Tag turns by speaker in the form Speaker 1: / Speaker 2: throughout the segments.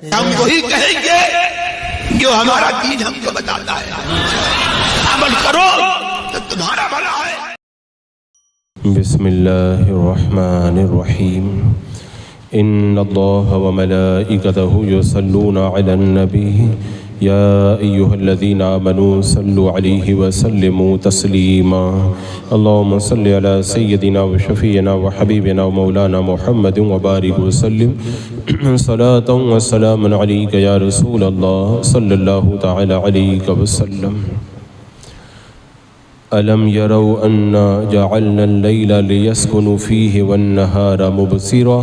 Speaker 1: ہم وہی کہیں گے جو ہمارا دین ہم کو بتاتا ہے، عمل کرو تو تمہارا بھلا ہے۔
Speaker 2: بسم اللہ الرحمن الرحیم ان اللہ وملائکتہ یصلون علی النبی یا ایہا الذین آمنوا صلوا علیہ وسلموا تسلیما اللہم صل علی سیدنا وشفیعنا وحبیبنا ومولانا محمد وبارک وسلم صلاۃ وسلام علیک یا رسول اللہ صلی اللہ تعالی علیہ وسلم۔ أَلَمْ يَرَوْا أَنَّا جَعَلْنَا اللَّيْلَ لِيَسْكُنُوا فِيهِ وَالنَّهَارَ مُبْصِرًا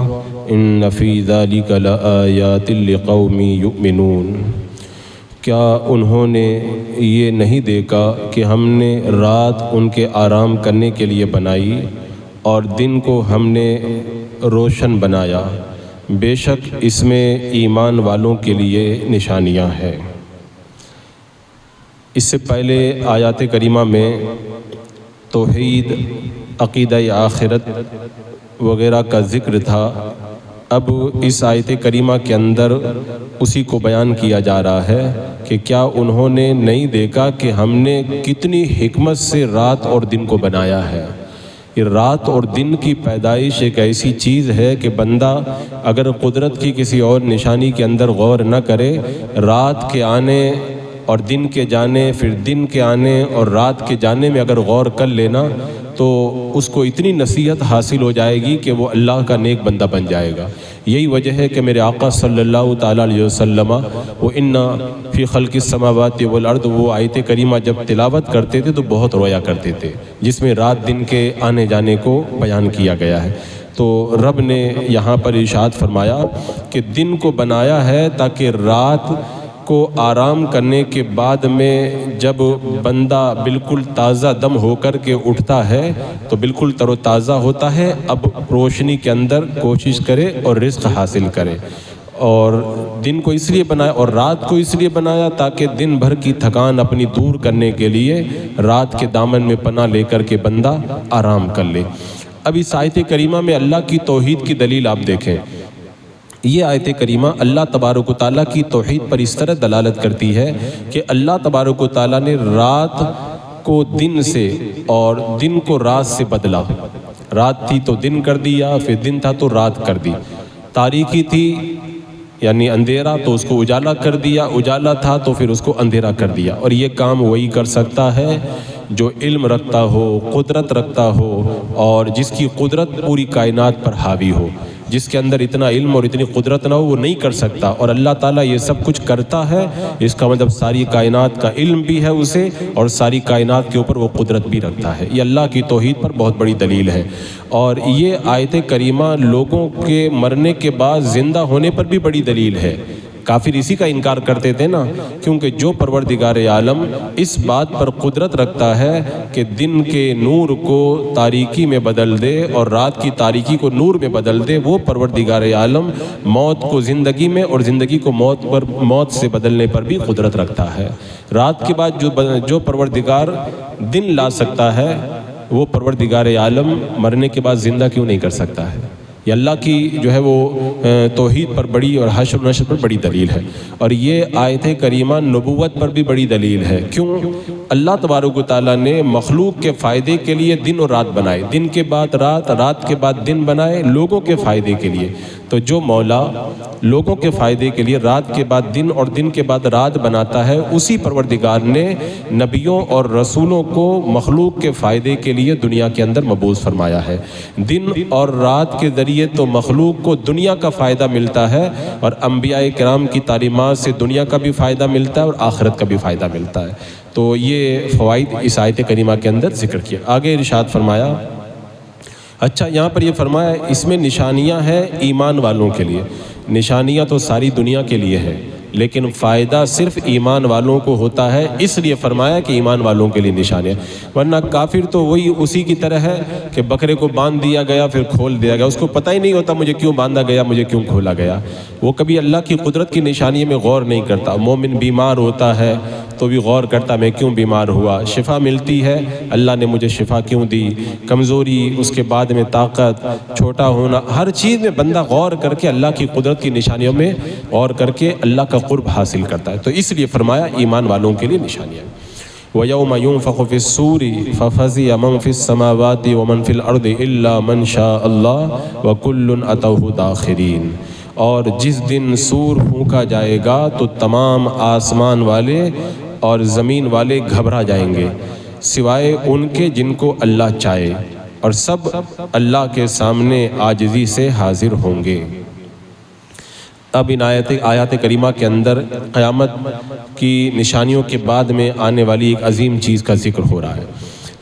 Speaker 2: إِنَّ فِي ذَلِكَ لَآيَاتٍ لِقَوْمٍ يُؤْمِنُونَ۔ کیا انہوں نے یہ نہیں دیکھا کہ ہم نے رات ان کے آرام کرنے کے لیے بنائی اور دن کو ہم نے روشن بنایا، بے شک اس میں ایمان والوں کے لیے نشانیاں ہیں۔ اس سے پہلے آیات کریمہ میں توحید، عقیدہ آخرت وغیرہ کا ذکر تھا، اب اس آیت کریمہ کے اندر اسی کو بیان کیا جا رہا ہے کہ کیا انہوں نے نہیں دیکھا کہ ہم نے کتنی حکمت سے رات اور دن کو بنایا ہے۔ یہ رات اور دن کی پیدائش ایک ایسی چیز ہے کہ بندہ اگر قدرت کی کسی اور نشانی کے اندر غور نہ کرے، رات کے آنے اور دن کے جانے، پھر دن کے آنے اور رات کے جانے میں اگر غور کر لینا تو اس کو اتنی نصیحت حاصل ہو جائے گی کہ وہ اللہ کا نیک بندہ بن جائے گا۔ یہی وجہ ہے کہ میرے آقا صلی اللہ تعالیٰ علیہ وسلم وہ اِنَّ فِي خَلْقِ السَّمَاوَاتِ وَالْأَرْضِ وہ آیت کریمہ جب تلاوت کرتے تھے تو بہت رویا کرتے تھے، جس میں رات دن کے آنے جانے کو بیان کیا گیا ہے۔ تو رب نے یہاں پر ارشاد فرمایا کہ دن کو بنایا ہے تاکہ رات کو آرام کرنے کے بعد میں جب بندہ بالکل تازہ دم ہو کر کے اٹھتا ہے تو بالکل تر و تازہ ہوتا ہے، اب روشنی کے اندر کوشش کرے اور رزق حاصل کرے۔ اور دن کو اس لیے بنایا اور رات کو اس لیے بنایا تاکہ دن بھر کی تھکان اپنی دور کرنے کے لیے رات کے دامن میں پناہ لے کر کے بندہ آرام کر لے۔ اب اس آیت کریمہ میں اللہ کی توحید کی دلیل آپ دیکھیں۔ یہ آیت کریمہ اللہ تبارک و تعالیٰ کی توحید پر اس طرح دلالت کرتی ہے کہ اللہ تبارک و تعالیٰ نے رات کو دن سے اور دن کو رات سے بدلا۔ رات تھی تو دن کر دیا، پھر دن تھا تو رات کر دی، تاریکی تھی یعنی اندھیرا تو اس کو اجالا کر دیا، اجالا تھا تو پھر اس کو اندھیرا کر دیا۔ اور یہ کام وہی کر سکتا ہے جو علم رکھتا ہو، قدرت رکھتا ہو، اور جس کی قدرت پوری کائنات پر حاوی ہو۔ جس کے اندر اتنا علم اور اتنی قدرت نہ ہو وہ نہیں کر سکتا، اور اللہ تعالیٰ یہ سب کچھ کرتا ہے، اس کا مطلب ساری کائنات کا علم بھی ہے اسے اور ساری کائنات کے اوپر وہ قدرت بھی رکھتا ہے۔ یہ اللہ کی توحید پر بہت بڑی دلیل ہے۔ اور یہ آیت کریمہ لوگوں کے مرنے کے بعد زندہ ہونے پر بھی بڑی دلیل ہے۔ کافر اسی کا انکار کرتے تھے نا، کیونکہ جو پروردگار عالم اس بات پر قدرت رکھتا ہے کہ دن کے نور کو تاریکی میں بدل دے اور رات کی تاریکی کو نور میں بدل دے، وہ پروردگار عالم موت کو زندگی میں اور زندگی کو موت سے بدلنے پر بھی قدرت رکھتا ہے۔ رات کے بعد جو پروردگار دن لا سکتا ہے وہ پروردگار عالم مرنے کے بعد زندہ کیوں نہیں کر سکتا ہے؟ یہ اللہ کی جو ہے وہ توحید پر بڑی اور حشر و نشر پر بڑی دلیل ہے۔ اور یہ آیت کریمہ نبوت پر بھی بڑی دلیل ہے۔ کیوں؟ اللہ تبارک و تعالیٰ نے مخلوق کے فائدے کے لیے دن اور رات بنائے، دن کے بعد رات، رات کے بعد دن بنائے لوگوں کے فائدے کے لیے۔ تو جو مولا لوگوں کے فائدے کے لیے رات کے بعد دن اور دن کے بعد رات بناتا ہے، اسی پروردگار نے نبیوں اور رسولوں کو مخلوق کے فائدے کے لیے دنیا کے اندر مبعوث فرمایا ہے۔ دن اور رات کے ذریعے تو مخلوق کو دنیا کا فائدہ ملتا ہے، اور انبیاء کرام کی تعلیمات سے دنیا کا بھی فائدہ ملتا ہے اور آخرت کا بھی فائدہ ملتا ہے۔ تو یہ فوائد اس آیت کریمہ کے اندر ذکر کیا۔ آگے ارشاد فرمایا، اچھا یہاں پر یہ فرمایا اس میں نشانیاں ہیں ایمان والوں کے لیے۔ نشانیاں تو ساری دنیا کے لیے ہیں، لیکن فائدہ صرف ایمان والوں کو ہوتا ہے، اس لیے فرمایا کہ ایمان والوں کے لیے نشانی ہے۔ ورنہ کافر تو وہی اسی کی طرح ہے کہ بکرے کو باندھ دیا گیا پھر کھول دیا گیا، اس کو پتہ ہی نہیں ہوتا مجھے کیوں باندھا گیا، مجھے کیوں کھولا گیا۔ وہ کبھی اللہ کی قدرت کی نشانی میں غور نہیں کرتا۔ مومن بیمار ہوتا ہے تو بھی غور کرتا میں کیوں بیمار ہوا، شفا ملتی ہے اللہ نے مجھے شفا کیوں دی، کمزوری، اس کے بعد میں طاقت، چھوٹا ہونا، ہر چیز میں بندہ غور کر کے اللہ کی قدرت کی نشانیوں میں غور کر کے اللہ کا قرب حاصل کرتا ہے۔ تو اس لیے فرمایا ایمان والوں کے لیے نشانیاں۔ وَيَوْمَ يُنفَخُ فِي الصُّورِ فَفَزِعَ مَن فِي السَّمَاوَاتِ وَمَن فِي الْأَرْضِ إِلَّا مَن شَاءَ اللَّهُ وَكُلٌّ أَتَوْهُ دَاخِرِينَ۔ اور جس دن سور پھونکا جائے گا تو تمام آسمان والے اور زمین والے گھبرا جائیں گے سوائے ان کے جن کو اللہ چاہے، اور سب اللہ کے سامنے عاجزی سے حاضر ہوں گے۔ اب ان آیات کریمہ کے اندر قیامت کی نشانیوں کے بعد میں آنے والی ایک عظیم چیز کا ذکر ہو رہا ہے،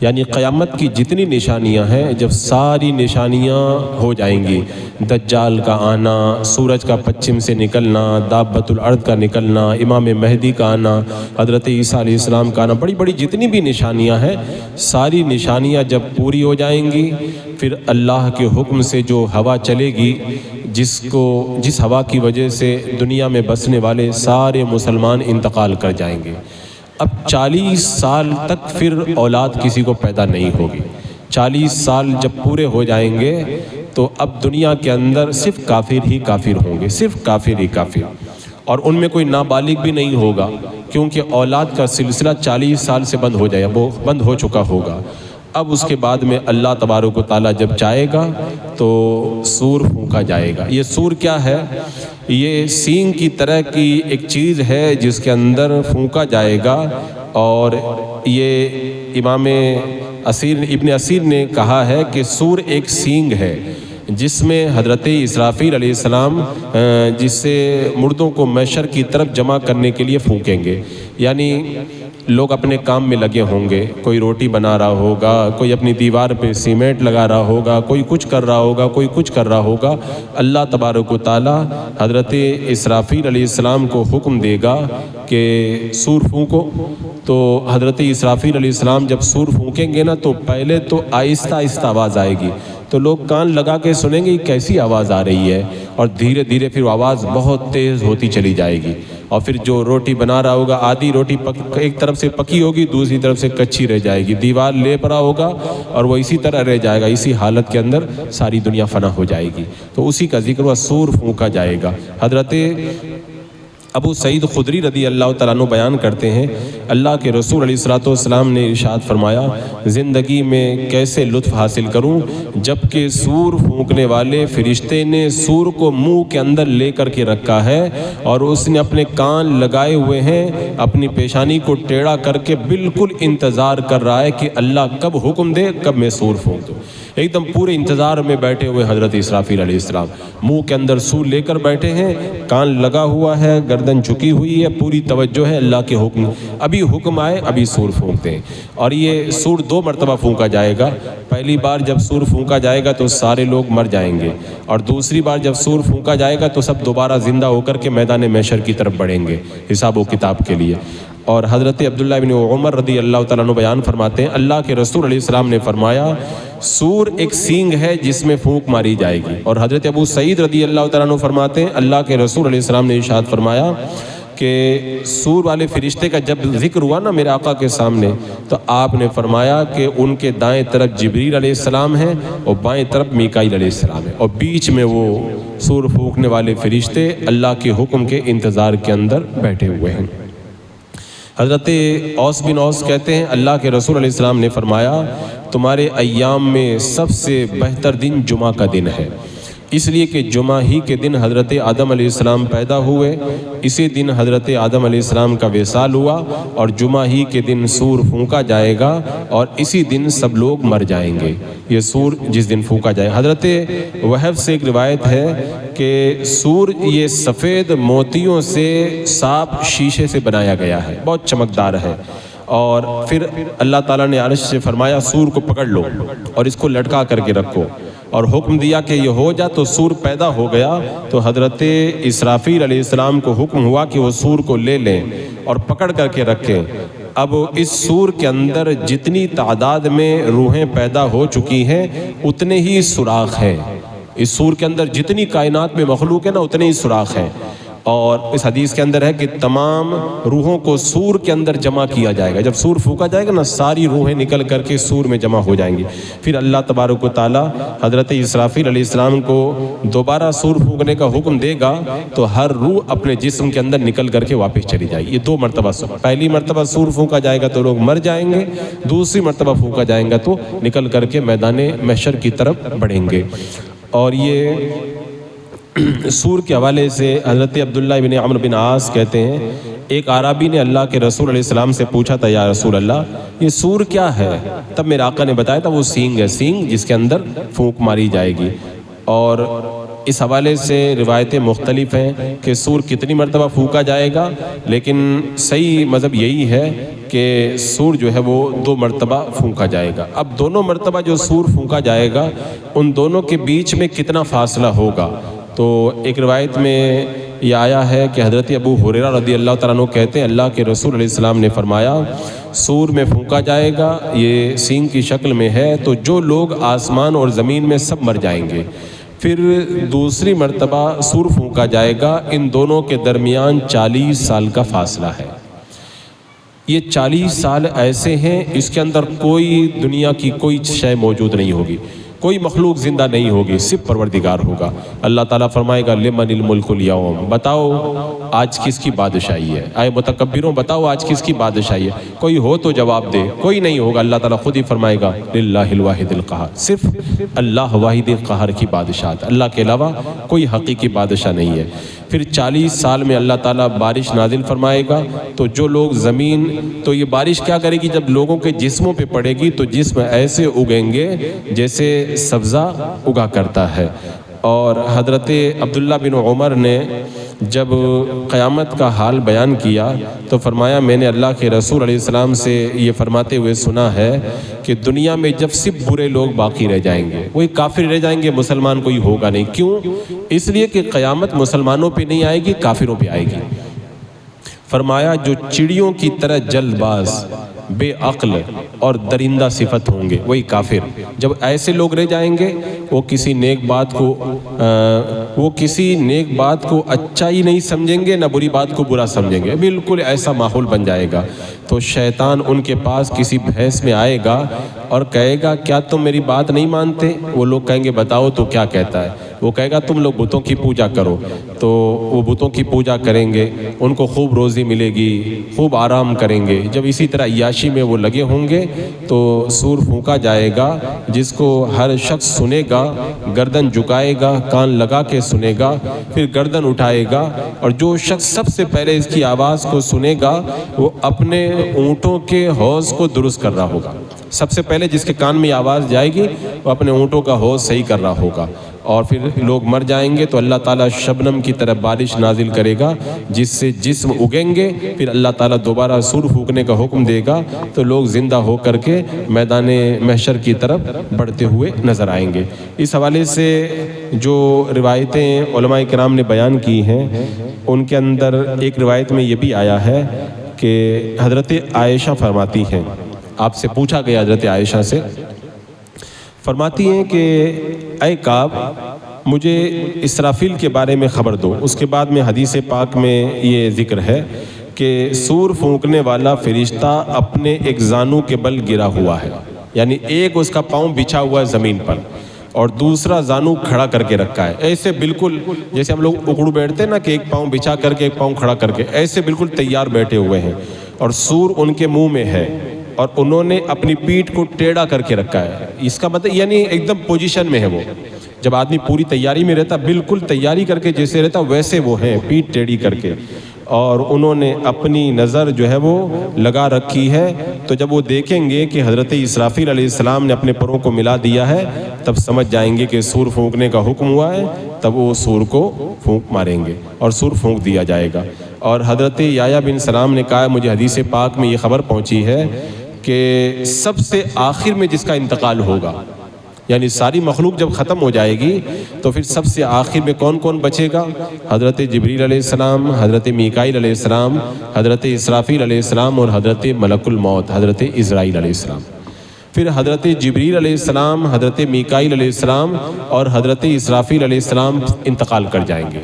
Speaker 2: یعنی قیامت کی جتنی نشانیاں ہیں جب ساری نشانیاں ہو جائیں گی، دجال کا آنا، سورج کا پچھم سے نکلنا، دابۃ الارض کا نکلنا، امام مہدی کا آنا، حضرت عیسیٰ علیہ السلام کا آنا، بڑی بڑی جتنی بھی نشانیاں ہیں ساری نشانیاں جب پوری ہو جائیں گی، پھر اللہ کے حکم سے جو ہوا چلے گی، جس ہوا کی وجہ سے دنیا میں بسنے والے سارے مسلمان انتقال کر جائیں گے۔ اب 40 سال تک پھر اولاد کسی کو پیدا نہیں ہوگی۔ 40 سال جب پورے ہو جائیں گے تو اب دنیا کے اندر صرف کافر ہی کافر ہوں گے، صرف کافر ہی کافر، اور ان میں کوئی نابالغ بھی نہیں ہوگا، کیونکہ اولاد کا سلسلہ 40 سال سے بند ہو جائے، وہ بند ہو چکا ہوگا۔ اب اس کے بعد میں اللہ تبارک و تعالیٰ جب چاہے گا تو سور پھونکا جائے گا۔ یہ سور کیا ہے؟ یہ سینگ کی طرح کی ایک چیز ہے جس کے اندر پھونکا جائے گا، اور یہ امام ابن اسیر نے کہا ہے کہ سور ایک سینگ ہے جس میں حضرت اسرافیل علیہ السلام جس سے مردوں کو محشر کی طرف جمع کرنے کے لیے پھونکیں گے، یعنی لوگ اپنے کام میں لگے ہوں گے، کوئی روٹی بنا رہا ہوگا، کوئی اپنی دیوار پہ سیمنٹ لگا رہا ہوگا، کوئی کچھ کر رہا ہوگا، کوئی کچھ کر رہا ہوگا۔ اللہ تبارک و تعالیٰ حضرت اسرافیل علیہ السلام کو حکم دے گا کہ سور پھونکو، تو حضرت اسرافیل علیہ السلام جب سور پھونکیں گے نا تو پہلے تو آہستہ آہستہ آواز آئے گی، تو لوگ کان لگا کے سنیں گے یہ کیسی آواز آ رہی ہے، اور دھیرے دھیرے پھر آواز بہت تیز ہوتی چلی جائے گی، اور پھر جو روٹی بنا رہا ہوگا آدھی روٹی ایک طرف سے پکی ہوگی، دوسری طرف سے کچی رہ جائے گی، دیوار لیپ رہا ہوگا اور وہ اسی طرح رہ جائے گا، اسی حالت کے اندر ساری دنیا فنا ہو جائے گی۔ تو اسی کا ذکر ہوا، سور پھونکا جائے گا۔ حضرت ابو سعید خدری رضی اللہ تعالیٰ عنہ بیان کرتے ہیں، اللہ کے رسول علیہ السلام نے ارشاد فرمایا، زندگی میں کیسے لطف حاصل کروں جبکہ سور پھونکنے والے فرشتے نے سور کو منہ کے اندر لے کر کے رکھا ہے، اور اس نے اپنے کان لگائے ہوئے ہیں، اپنی پیشانی کو ٹیڑھا کر کے بالکل انتظار کر رہا ہے کہ اللہ کب حکم دے، کب میں سور پھونک دوں۔ ایک دم پورے انتظار میں بیٹھے ہوئے حضرت اسرافیل علیہ السلام منہ کے اندر سور لے کر بیٹھے ہیں، کان لگا ہوا ہے، گردن جھکی ہوئی ہے، پوری توجہ ہے اللہ کے حکم، ابھی حکم آئے ابھی سور پھونکتے ہیں۔ اور یہ سور 2 مرتبہ پھونکا جائے گا۔ پہلی بار جب سور پھونکا جائے گا تو سارے لوگ مر جائیں گے، اور دوسری بار جب سور پھونکا جائے گا تو سب دوبارہ زندہ ہو کر کے میدان محشر کی طرف بڑھیں گے حساب و کتاب کے لیے۔ اور حضرت عبداللہ بن عمر رضی اللہ تعالیٰ عنہ بیان فرماتے ہیں، اللہ کے رسول علیہ السلام نے فرمایا، سور ایک سینگ ہے جس میں پھونک ماری جائے گی۔ اور حضرت ابو سعید رضی اللہ تعالیٰ عنہ فرماتے ہیں، اللہ کے رسول علیہ السلام نے ارشاد فرمایا کہ سور والے فرشتے کا جب ذکر ہوا نا میرے آقا کے سامنے، تو آپ نے فرمایا کہ ان کے دائیں طرف جبریل علیہ السلام ہیں اور بائیں طرف میکائیل علیہ السلام ہے، اور بیچ میں وہ سور پھونکنے والے فرشتے اللہ کے حکم کے انتظار کے اندر بیٹھے ہوئے ہیں۔ حضرت اوس بن اوس کہتے ہیں، اللہ کے رسول علیہ السلام نے فرمایا، تمہارے ایام میں سب سے بہتر دن جمعہ کا دن ہے، اس لیے کہ جمعہ ہی کے دن حضرت آدم علیہ السلام پیدا ہوئے، اسی دن حضرت آدم علیہ السلام کا وصال ہوا، اور جمعہ ہی کے دن سور پھونکا جائے گا، اور اسی دن سب لوگ مر جائیں گے۔ یہ سور جس دن پھونکا جائے، حضرت وہب سے ایک روایت ہے کہ سور یہ سفید موتیوں سے صاف شیشے سے بنایا گیا ہے، بہت چمکدار ہے، اور پھر اللہ تعالیٰ نے عرش سے فرمایا، سور کو پکڑ لو اور اس کو لٹکا کر کے رکھو، اور حکم دیا کہ یہ ہو جا، تو سور پیدا ہو گیا۔ تو حضرت اسرافیل علیہ السلام کو حکم ہوا کہ وہ سور کو لے لیں اور پکڑ کر کے رکھیں۔ اب اس سور کے اندر جتنی تعداد میں روحیں پیدا ہو چکی ہیں اتنے ہی سوراخ ہیں۔ اس سور کے اندر جتنی کائنات میں مخلوق ہے نا اتنے ہی سوراخ ہیں، اور اس حدیث کے اندر ہے کہ تمام روحوں کو سور کے اندر جمع کیا جائے گا۔ جب سور پھونکا جائے گا نا ساری روحیں نکل کر کے سور میں جمع ہو جائیں گی۔ پھر اللہ تبارک و تعالیٰ حضرت اسرافیل علیہ السلام کو دوبارہ سور پھونکنے کا حکم دے گا تو ہر روح اپنے جسم کے اندر نکل کر کے واپس چلی جائے گی۔ یہ 2 مرتبہ پہلی مرتبہ سور پھونکا جائے گا تو لوگ مر جائیں گے، دوسری مرتبہ پھونکا جائے گا تو نکل کر کے میدان محشر کی طرف بڑھیں گے۔ اور یہ سور کے حوالے سے حضرت عبداللہ بن عمرو بن عاص کہتے ہیں ایک اعرابی نے اللہ کے رسول علیہ السلام سے پوچھا تھا، یا رسول اللہ یہ سور کیا ہے؟ تب میرے آقا نے بتایا تھا وہ سینگ ہے، سینگ جس کے اندر پھونک ماری جائے گی۔ اور اس حوالے سے روایتیں مختلف ہیں کہ سور کتنی مرتبہ پھونکا جائے گا، لیکن صحیح مذہب یہی ہے کہ سور جو ہے وہ 2 مرتبہ پھونکا جائے گا۔ اب دونوں مرتبہ جو سور پھونکا جائے گا ان دونوں کے بیچ میں کتنا فاصلہ ہوگا؟ تو ایک روایت میں یہ آیا ہے کہ حضرت ابو ہریرہ رضی اللہ تعالیٰ عنہ کہتے ہیں اللہ کے رسول علیہ السلام نے فرمایا سور میں پھونکا جائے گا، یہ سینگ کی شکل میں ہے، تو جو لوگ آسمان اور زمین میں سب مر جائیں گے۔ پھر دوسری مرتبہ سور پھونکا جائے گا، ان دونوں کے درمیان 40 سال کا فاصلہ ہے۔ یہ 40 سال ایسے ہیں اس کے اندر کوئی دنیا کی کوئی شے موجود نہیں ہوگی، کوئی مخلوق زندہ نہیں ہوگی، صرف پروردگار ہوگا۔ اللہ تعالیٰ فرمائے گا لمن الملک اليوم، بتاؤ آج کس کی بادشاہی ہے؟ اے متکبروں بتاؤ آج کس کی بادشاہی ہے؟ کوئی ہو تو جواب دے، کوئی نہیں ہوگا۔ اللہ تعالیٰ خود ہی فرمائے گا للہ الواحد القہار، صرف اللہ واحد قہار کی بادشاہت، اللہ کے علاوہ کوئی حقیقی بادشاہ نہیں ہے۔ پھر 40 سال میں اللہ تعالیٰ بارش نازل فرمائے گا، تو جو لوگ زمین، تو یہ بارش کیا کرے گی؟ جب لوگوں کے جسموں پہ پڑے گی تو جسم ایسے اگیں گے جیسے سبزہ اگا کرتا ہے۔ اور حضرت عبداللہ بن عمر نے جب قیامت کا حال بیان کیا تو فرمایا میں نے اللہ کے رسول علیہ السلام سے یہ فرماتے ہوئے سنا ہے کہ دنیا میں جب صرف برے لوگ باقی رہ جائیں گے، وہی کافر رہ جائیں گے، مسلمان کوئی ہوگا نہیں۔ کیوں؟ اس لیے کہ قیامت مسلمانوں پہ نہیں آئے گی، کافروں پہ آئے گی۔ فرمایا جو چڑیوں کی طرح جلد باز، بے عقل اور درندہ صفت ہوں گے وہی کافر۔ جب ایسے لوگ رہ جائیں گے وہ کسی نیک بات کو اچھا ہی نہیں سمجھیں گے، نہ بری بات کو برا سمجھیں گے، بالکل ایسا ماحول بن جائے گا۔ تو شیطان ان کے پاس کسی بحث میں آئے گا اور کہے گا کیا تم میری بات نہیں مانتے؟ وہ لوگ کہیں گے بتاؤ تو کیا کہتا ہے؟ وہ کہے گا تم لوگ بتوں کی پوجا کرو، تو وہ بتوں کی پوجا کریں گے، ان کو خوب روزی ملے گی، خوب آرام کریں گے۔ جب اسی طرح عیاشی میں وہ لگے ہوں گے تو سور پھونکا جائے گا، جس کو ہر شخص سنے گا، گردن جھکائے گا، کان لگا کے سنے گا، پھر گردن اٹھائے گا، اور جو شخص سب سے پہلے اس کی آواز کو سنے گا وہ اپنے اونٹوں کے حوض کو درست کر رہا ہوگا۔ سب سے پہلے جس کے کان میں آواز جائے گی وہ اپنے اونٹوں کا حوض صحیح کر رہا ہوگا۔ اور پھر لوگ مر جائیں گے تو اللہ تعالیٰ شبنم کی طرح بارش نازل کرے گا جس سے جسم اگیں گے، پھر اللہ تعالیٰ دوبارہ سور پھونکنے کا حکم دے گا تو لوگ زندہ ہو کر کے میدان محشر کی طرف بڑھتے ہوئے نظر آئیں گے۔ اس حوالے سے جو روایتیں علماء کرام نے بیان کی ہیں ان کے اندر ایک روایت میں یہ بھی آیا ہے کہ حضرت عائشہ فرماتی ہیں، آپ سے پوچھا گیا حضرت عائشہ سے، فرماتی ہیں کہ اے کعب مجھے اسرافیل کے بارے میں خبر دو۔ اس کے بعد میں حدیث پاک میں یہ ذکر ہے کہ سور پھونکنے والا فرشتہ اپنے ایک زانو کے بل گرا ہوا ہے، یعنی ایک اس کا پاؤں بچھا ہوا ہے زمین پر اور دوسرا زانو کھڑا کر کے رکھا ہے، ایسے بالکل جیسے ہم لوگ اکڑو بیٹھتے ہیں نا کہ ایک پاؤں بچھا کر کے ایک پاؤں کھڑا کر کے، ایسے بالکل تیار بیٹھے ہوئے ہیں، اور سور ان کے منہ میں ہے اور انہوں نے اپنی پیٹھ کو ٹیڑھا کر کے رکھا ہے۔ اس کا مطلب یعنی ایک دم پوزیشن میں ہے وہ، جب آدمی پوری تیاری میں رہتا بالکل تیاری کر کے جیسے رہتا ویسے وہ ہیں، پیٹھ ٹیڑھی کر کے، اور انہوں نے اپنی نظر جو ہے وہ لگا رکھی ہے۔ تو جب وہ دیکھیں گے کہ حضرت اسرافیل علیہ السلام نے اپنے پروں کو ملا دیا ہے تب سمجھ جائیں گے کہ سور پھونکنے کا حکم ہوا ہے، تب وہ سور کو پھونک ماریں گے اور سور پھونک دیا جائے گا۔ اور حضرت یحییٰ بن سلام نے کہا مجھے حدیث پاک میں یہ خبر پہنچی ہے کہ سب سے آخر میں جس کا انتقال ہوگا، یعنی ساری مخلوق جب ختم ہو جائے گی تو پھر سب سے آخر میں کون کون بچے گا؟ حضرت جبریل علیہ السلام، حضرت میکائیل علیہ السلام، حضرت اسرافیل علیہ السلام اور حضرت ملک الموت حضرت عزرائیل علیہ السلام۔ پھر حضرت جبریل علیہ السلام، حضرت میکائیل علیہ السلام اور حضرت اسرافیل علیہ السلام انتقال کر جائیں گے۔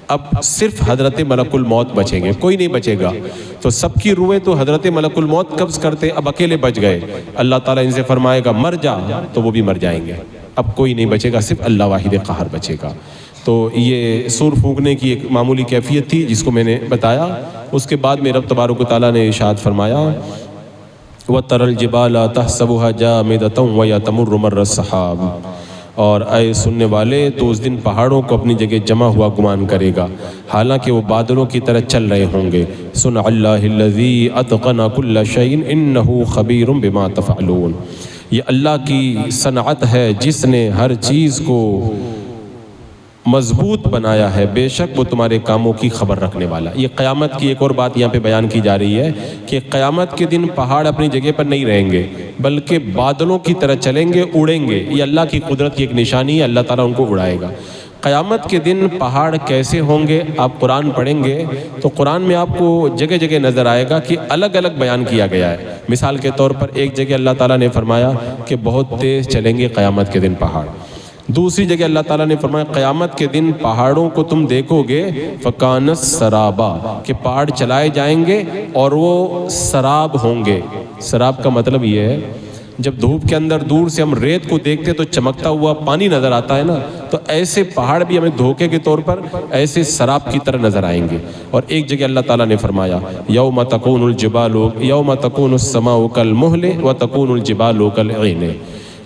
Speaker 2: اب صرف حضرت ملک الموت بچیں گے، کوئی نہیں بچے گا۔ تو سب کی روحیں تو حضرت ملک الموت قبض کرتے، اب اکیلے بچ گئے۔ اللہ تعالیٰ ان سے فرمائے گا مر جا، تو وہ بھی مر جائیں گے۔ اب کوئی نہیں بچے گا، صرف اللہ واحد قہار بچے گا۔ تو یہ سور پھونکنے کی ایک معمولی کیفیت تھی جس کو میں نے بتایا۔ اس کے بعد میں رب تبارک و تعالیٰ نے ارشاد فرمایا وَتَرَى الْجِبَالَ تَحْسَبُهَا جَامِدَةً وَهِيَ تَمُرُّ مَرَّ السَّحَابِ، اور اے سننے والے تو اس دن پہاڑوں کو اپنی جگہ جمع ہوا گمان کرے گا حالانکہ وہ بادلوں کی طرح چل رہے ہوں گے۔ سُنَ اللَّهِ الَّذِي أَتْقَنَ كُلَّ شَيْءٍ إِنَّهُ خَبِيرٌ بِمَا تَفْعَلُونَ، یہ اللہ کی صنعت ہے جس نے ہر چیز کو مضبوط بنایا ہے، بے شک وہ تمہارے کاموں کی خبر رکھنے والا۔ یہ قیامت کی ایک اور بات یہاں پہ بیان کی جا رہی ہے کہ قیامت کے دن پہاڑ اپنی جگہ پر نہیں رہیں گے بلکہ بادلوں کی طرح چلیں گے، اڑیں گے۔ یہ اللہ کی قدرت کی ایک نشانی ہے، اللہ تعالیٰ ان کو اڑائے گا۔ قیامت کے دن پہاڑ کیسے ہوں گے؟ آپ قرآن پڑھیں گے تو قرآن میں آپ کو جگہ جگہ نظر آئے گا کہ الگ الگ بیان کیا گیا ہے۔ مثال کے طور پر ایک جگہ اللہ تعالیٰ نے فرمایا کہ بہت تیز چلیں گے قیامت کے دن پہاڑ۔ دوسری جگہ اللہ تعالیٰ نے فرمایا قیامت کے دن پہاڑوں کو تم دیکھو گے فَكَانَتْ سَرَابًا، کہ پہاڑ چلائے جائیں گے اور وہ سراب ہوں گے۔ سراب کا مطلب یہ ہے جب دھوپ کے اندر دور سے ہم ریت کو دیکھتے تو چمکتا ہوا پانی نظر آتا ہے نا، تو ایسے پہاڑ بھی ہمیں دھوکے کے طور پر ایسے سراب کی طرح نظر آئیں گے۔ اور ایک جگہ اللہ تعالیٰ نے فرمایا یوم تکون الجبال یوم تکون السماء کالمہل وتکون الجبال کالعہن،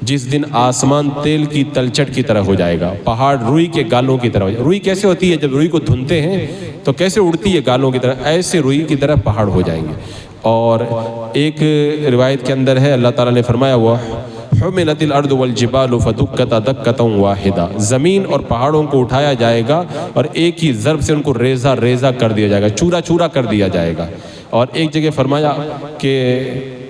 Speaker 2: جس دن آسمان تیل کی تلچٹ کی طرح ہو جائے گا، پہاڑ روئی کے گالوں کی طرح ہو جائے گا۔ روئی کیسے ہوتی ہے؟ جب روئی کو دھنتے ہیں تو کیسے اڑتی ہے گالوں کی طرح، ایسے روئی کی طرح پہاڑ ہو جائیں گے۔ اور ایک روایت کے اندر ہے اللہ تعالیٰ نے فرمایا وَحُمِلَتِ الْأَرْضُ وَالْجِبَالُ فَدُكَّتَا دَكَّةً وَاحِدَةً، زمین اور پہاڑوں کو اٹھایا جائے گا اور ایک ہی ضرب سے ان کو ریزہ ریزہ کر دیا جائے گا، چورا چورا کر دیا جائے گا۔ اور ایک جگہ فرمایا کہ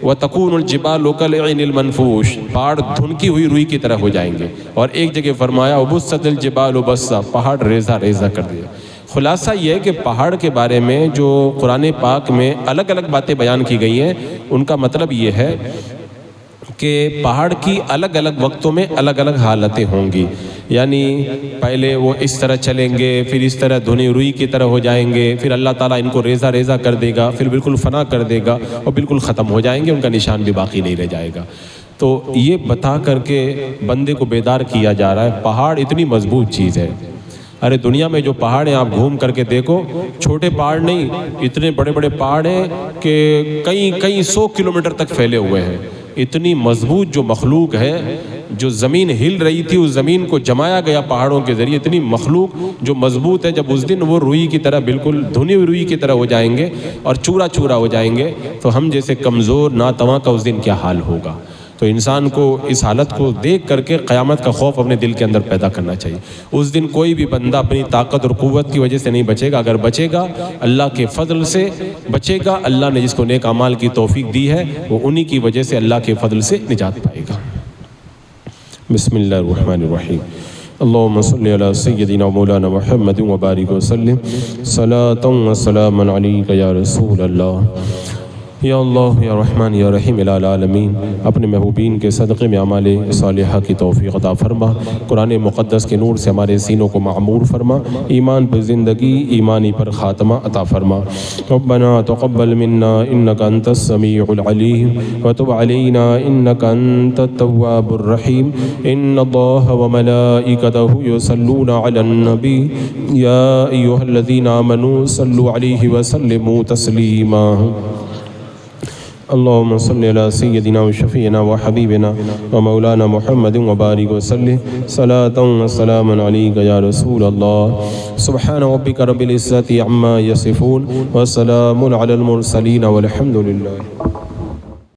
Speaker 2: وَتَكُونُ الْجِبَالُ كَالْعِهْنِ الْمَنْفُوشِ، پہاڑ دھنکی ہوئی روئی کی طرح ہو جائیں گے۔ اور ایک جگہ فرمایا وَبُسَّتِ الْجِبَالُ بَسًّا، پہاڑ ریزہ ریزہ کر دیا۔ خلاصہ یہ ہے کہ پہاڑ کے بارے میں جو قرآن پاک میں الگ الگ باتیں بیان کی گئی ہیں ان کا مطلب یہ ہے کہ پہاڑ کی الگ الگ وقتوں میں الگ الگ حالتیں ہوں گی، یعنی پہلے وہ اس طرح چلیں گے، پھر اس طرح دھنی روئی کی طرح ہو جائیں گے، پھر اللہ تعالیٰ ان کو ریزہ ریزہ کر دے گا، پھر بالکل فنا کر دے گا اور بالکل ختم ہو جائیں گے، ان کا نشان بھی باقی نہیں رہ جائے گا۔ تو یہ بتا کر کے بندے کو بیدار کیا جا رہا ہے پہاڑ اتنی مضبوط چیز ہے۔ ارے دنیا میں جو پہاڑ ہیں آپ گھوم کر کے دیکھو، چھوٹے پہاڑ نہیں، اتنے بڑے بڑے پہاڑ ہیں کہ کئی 100 کلومیٹر تک پھیلے ہوئے ہیں۔ اتنی مضبوط جو مخلوق ہے، جو زمین ہل رہی تھی اس زمین کو جمایا گیا پہاڑوں کے ذریعے، اتنی مخلوق جو مضبوط ہے، جب اس دن وہ روئی کی طرح بالکل دھنی ہوئی روئی کی طرح ہو جائیں گے اور چورا چورا ہو جائیں گے تو ہم جیسے کمزور ناتواں کا اس دن کیا حال ہوگا۔ تو انسان کو اس حالت کو دیکھ کر کے قیامت کا خوف اپنے دل کے اندر پیدا کرنا چاہیے۔ اس دن کوئی بھی بندہ اپنی طاقت اور قوت کی وجہ سے نہیں بچے گا، اگر بچے گا اللہ کے فضل سے بچے گا۔ اللہ نے جس کو نیک اعمال کی توفیق دی ہے وہ انہی کی وجہ سے اللہ کے فضل سے نجات پائے گا۔ بسم اللہ الرحمن الرحیم۔ اللہم صلی علی سیدنا مولانا محمد وبارک وسلم، صلاۃ و سلام علیک یا رسول اللہ۔ یا اللہ یا رحمان یا رحیم العالمین، اپنے محبوبین کے صدقے میں اعمال صالحہ کی توفیق عطا فرما، قرآن مقدس کے نور سے ہمارے سینوں کو معمور فرما، ایمان پر زندگی، ایمانی پر خاتمہ عطا فرما۔ ربنا تقبل منا انک انت السمیع العلیم وتب علینا انک انت التواب الرحیم۔ ان اللہ وملائکتہ یصلون علی النبی یا ایھا الذین آمنوا صلوا علیہ وسلموا تسلیما۔ اللہم صلی علی سیدنا و شفیعنا و حبیبنا و مولانا محمد وبارک وسلم، صلاۃ و سلام علیک یا رسول اللہ۔ سبحان ربک رب العزۃ عما یصفون و سلام علی المرسلین والحمد للہ۔